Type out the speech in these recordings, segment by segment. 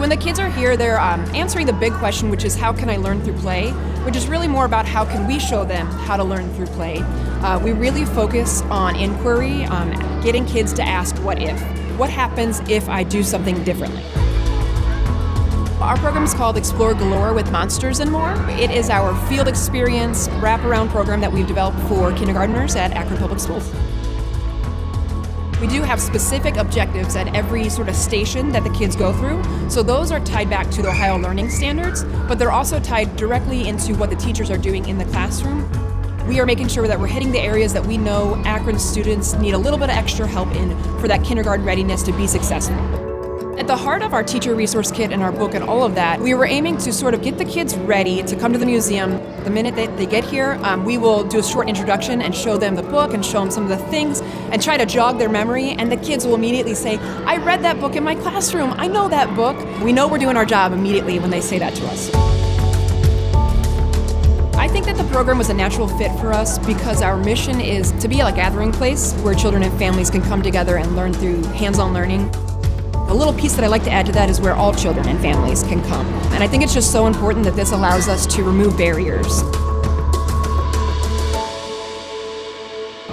when the kids are here, they're answering the big question, which is how can I learn through play, which is really more about how can we show them how to learn through play. We really focus on inquiry, getting kids to ask what if. What happens if I do something differently? Our program is called Explore Galore with Monsters and More. It is our field experience wraparound program that we've developed for kindergartners at Akron Public Schools. We do have specific objectives at every sort of station that the kids go through. So those are tied back to the Ohio Learning Standards, but they're also tied directly into what the teachers are doing in the classroom. We are making sure that we're hitting the areas that we know Akron students need a little bit of extra help in for that kindergarten readiness to be successful. At the heart of our teacher resource kit and our book and all of that, we were aiming to sort of get the kids ready to come to the museum. The minute that they get here, we will do a short introduction and show them the book and show them some of the things and try to jog their memory, and the kids will immediately say, I read that book in my classroom, I know that book. We know we're doing our job immediately when they say that to us. I think that the program was a natural fit for us because our mission is to be a gathering place where children and families can come together and learn through hands-on learning. A little piece that I like to add to that is where all children and families can come. And I think it's just so important that this allows us to remove barriers.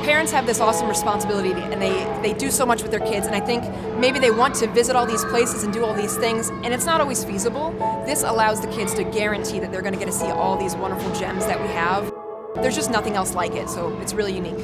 Parents have this awesome responsibility and they do so much with their kids, and I think maybe they want to visit all these places and do all these things, and it's not always feasible. This allows the kids to guarantee that they're going to get to see all these wonderful gems that we have. There's just nothing else like it, so it's really unique.